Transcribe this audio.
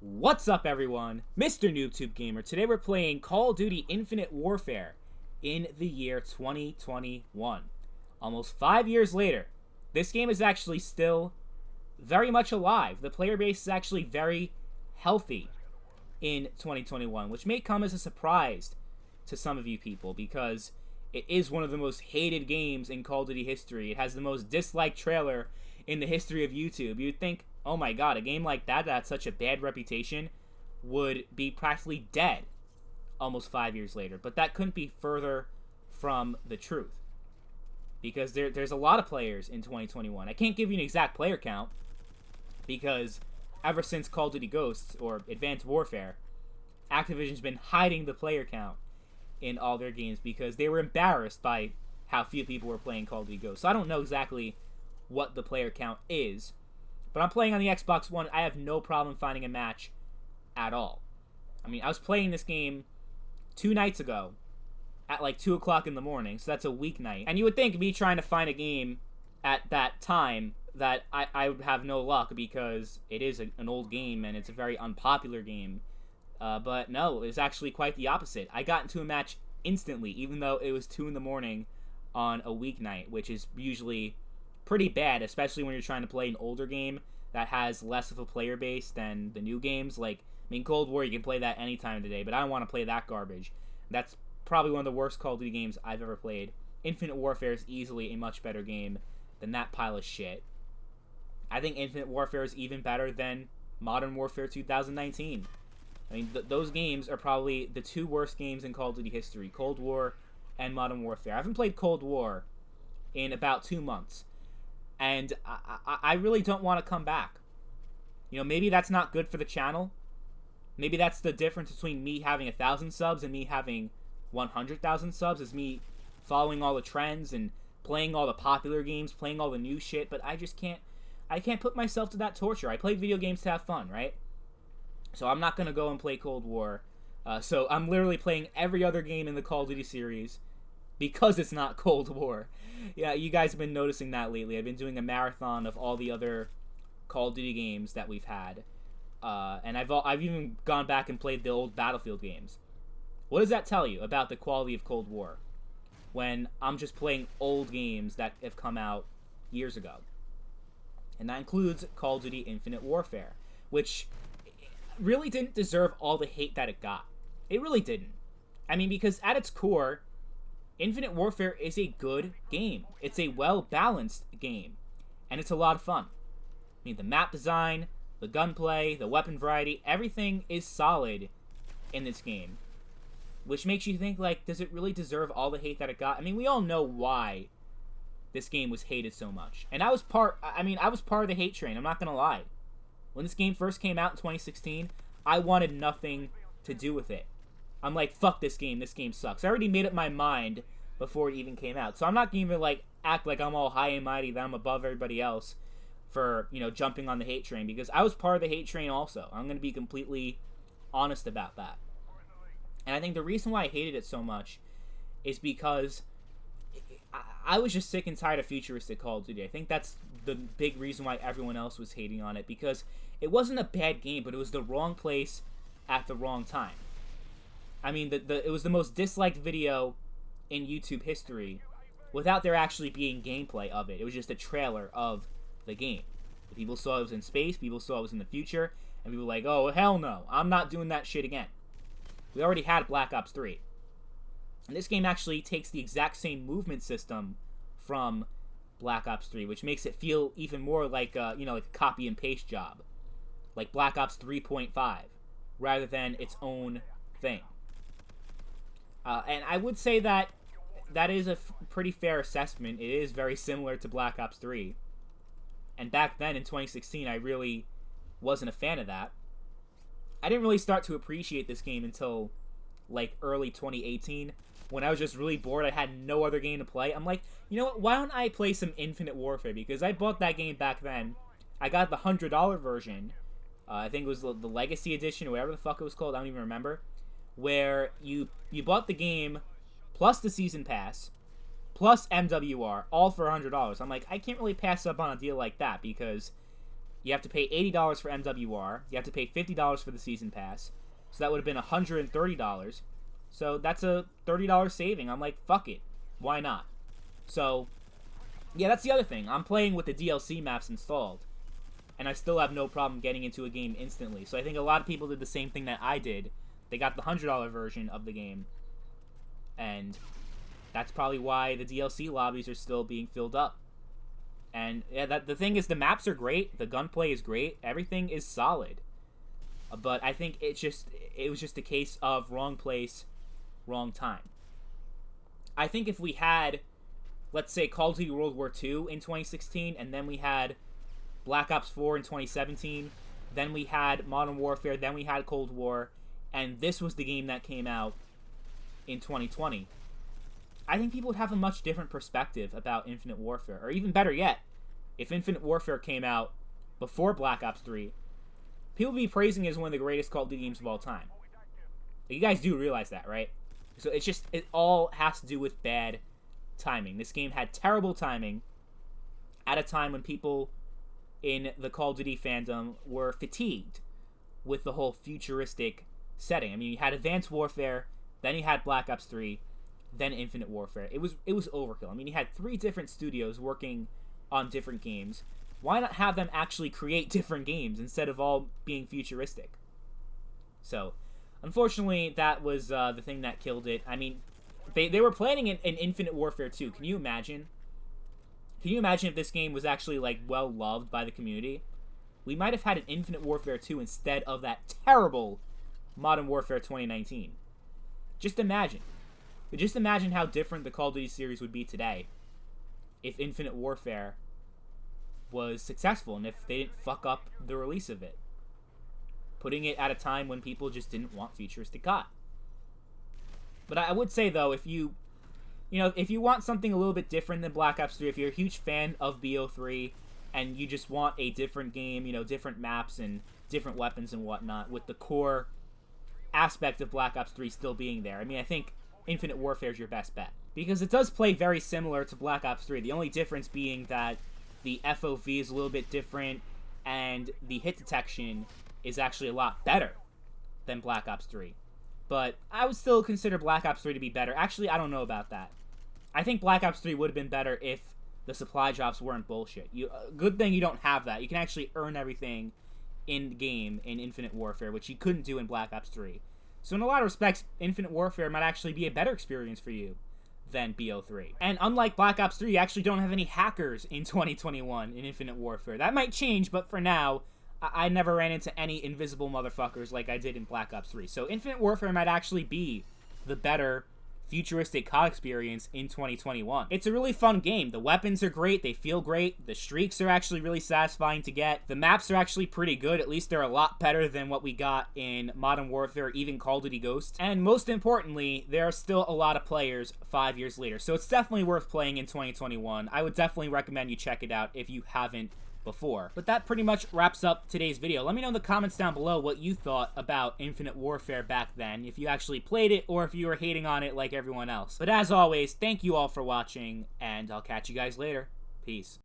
What's up, everyone? Mr. NoobTube Gamer. Today we're playing Call of Duty Infinite Warfare in the year 2021. Almost 5 years later, this game is actually still very much alive. The player base is actually very healthy in 2021, which may come as a surprise to some of you people because it is one of the most hated games in Call of Duty history. It has the most disliked trailer in the history of YouTube. You'd think, oh my god, a game like that had such a bad reputation would be practically dead almost 5 years later. But that couldn't be further from the truth. Because there's a lot of players in 2021. I can't give you an exact player count because ever since Call of Duty Ghosts or Advanced Warfare, Activision's been hiding the player count in all their games because they were embarrassed by how few people were playing Call of Duty Ghosts. So I don't know exactly what the player count is. But I'm playing on the Xbox One. I have no problem finding a match at all. I mean, I was playing this game 2 nights ago at like 2 o'clock in the morning, so that's a weeknight. And you would think me trying to find a game at that time that I would have no luck because it is an old game and it's a very unpopular game. But no, it was actually quite the opposite. I got into a match instantly, even though it was 2 in the morning on a weeknight, which is usually pretty bad, especially when you're trying to play an older game that has less of a player base than the new games. Like, I mean, Cold War, you can play that any time of the day, but I don't want to play that garbage. That's probably one of the worst Call of Duty games I've ever played. Infinite Warfare is easily a much better game than that pile of shit. I think Infinite Warfare is even better than Modern Warfare 2019. I mean, those games are probably the 2 worst games in Call of Duty history, Cold War and Modern Warfare. I haven't played Cold War in about 2 months. And I really don't want to come back. You know, maybe that's not good for the channel. Maybe that's the difference between me having 1,000 subs and me having 100,000 subs, is me following all the trends and playing all the popular games, playing all the new shit. But I just can't, I can't put myself to that torture. I play video games to have fun, right? So I'm not going to go and play Cold War. So I'm literally playing every other game in the Call of Duty series because it's not Cold War. Yeah, you guys have been noticing that lately. I've been doing a marathon of all the other Call of Duty games that we've had. And I've even gone back and played the old Battlefield games. What does that tell you about the quality of Cold War when I'm just playing old games that have come out years ago? And that includes Call of Duty Infinite Warfare, which really didn't deserve all the hate that it got. It really didn't. I mean, because at its core, Infinite Warfare is a good game. It's a well-balanced game. And it's a lot of fun. I mean, the map design, the gunplay, the weapon variety, everything is solid in this game. Which makes you think, like, does it really deserve all the hate that it got? I mean, we all know why this game was hated so much. And I was part of the hate train, I'm not gonna lie. When this game first came out in 2016, I wanted nothing to do with it. I'm like, fuck this game sucks. I already made up my mind before it even came out. So I'm not going to, like, act like I'm all high and mighty, that I'm above everybody else for, you know, jumping on the hate train. Because I was part of the hate train also. I'm going to be completely honest about that. And I think the reason why I hated it so much is because I was just sick and tired of futuristic Call of Duty. I think that's the big reason why everyone else was hating on it. Because it wasn't a bad game, but it was the wrong place at the wrong time. I mean, it was the most disliked video in YouTube history without there actually being gameplay of it. It was just a trailer of the game. People saw it was in space, people saw it was in the future, and people were like, oh, hell no, I'm not doing that shit again. We already had Black Ops 3. And this game actually takes the exact same movement system from Black Ops 3, which makes it feel even more like a, you know, like a copy and paste job. Like Black Ops 3.5, rather than its own thing. And I would say that that is a pretty fair assessment. It is very similar to Black Ops 3. And back then, in 2016, I really wasn't a fan of that. I didn't really start to appreciate this game until, like, early 2018, when I was just really bored. I had no other game to play. I'm like, you know what, why don't I play some Infinite Warfare? Because I bought that game back then. I got the $100 version. I think it was the Legacy Edition, or whatever the fuck it was called. I don't even remember. Where you bought the game plus the season pass plus MWR all for $100. I'm like, I can't really pass up on a deal like that because You have to pay $80 for MWR. You have to pay $50 for the season pass. So that would have been $130. So that's a $30 saving. I'm like, fuck it. Why not? So, yeah, that's the other thing. I'm playing with the DLC maps installed. And I still have no problem getting into a game instantly. So I think a lot of people did the same thing that I did. They got the $100 version of the game. And that's probably why the DLC lobbies are still being filled up. And yeah, the thing is, the maps are great. The gunplay is great. Everything is solid. But I think it was just a case of wrong place, wrong time. I think if we had, let's say, Call of Duty World War II in 2016, and then we had Black Ops 4 in 2017, then we had Modern Warfare, then we had Cold War, and this was the game that came out in 2020, I think people would have a much different perspective about Infinite Warfare. Or even better yet, if Infinite Warfare came out before Black Ops 3, people would be praising it as one of the greatest Call of Duty games of all time. You guys do realize that, right? So it's just, it all has to do with bad timing. This game had terrible timing at a time when people in the Call of Duty fandom were fatigued with the whole futuristic setting. I mean, you had Advanced Warfare, then you had Black Ops 3, then Infinite Warfare. It was overkill. I mean, you had 3 different studios working on different games. Why not have them actually create different games instead of all being futuristic? So, unfortunately, that was the thing that killed it. I mean, they were planning an Infinite Warfare 2. Can you imagine? Can you imagine if this game was actually, like, well-loved by the community? We might have had an Infinite Warfare 2 instead of that terrible Modern Warfare 2019. Just imagine. Just imagine how different the Call of Duty series would be today if Infinite Warfare was successful and if they didn't fuck up the release of it. Putting it at a time when people just didn't want futuristic COD. But I would say, though, if you want something a little bit different than Black Ops 3, if you're a huge fan of BO3 and you just want a different game, different maps and different weapons and whatnot, with the core aspect of Black Ops 3 still being there, I mean, I think Infinite Warfare is your best bet. Because it does play very similar to Black Ops 3, the only difference being that the FOV is a little bit different and the hit detection is actually a lot better than Black Ops 3. But I would still consider Black Ops 3 to be better. Actually, I don't know about that. I think Black Ops 3 would have been better if the supply drops weren't bullshit. Good thing you don't have that. You can actually earn everything in the game in Infinite Warfare, which you couldn't do in Black Ops 3. So in a lot of respects, Infinite Warfare might actually be a better experience for you than BO3. And unlike Black Ops 3, you actually don't have any hackers in 2021 in Infinite Warfare. That might change, but for now, I never ran into any invisible motherfuckers like I did in Black Ops 3. So Infinite Warfare might actually be the better futuristic COD experience in 2021. It's a really fun game. The weapons are great. They feel great. The streaks are actually really satisfying to get. The maps are actually pretty good. At least they're a lot better than what we got in Modern Warfare, even Call of Duty Ghosts. And most importantly, there are still a lot of players 5 years later. So it's definitely worth playing in 2021. I would definitely recommend you check it out if you haven't before. But that pretty much wraps up today's video. Let me know in the comments down below what you thought about Infinite Warfare back then, if you actually played it or if you were hating on it like everyone else. But as always, thank you all for watching, and I'll catch you guys later. Peace.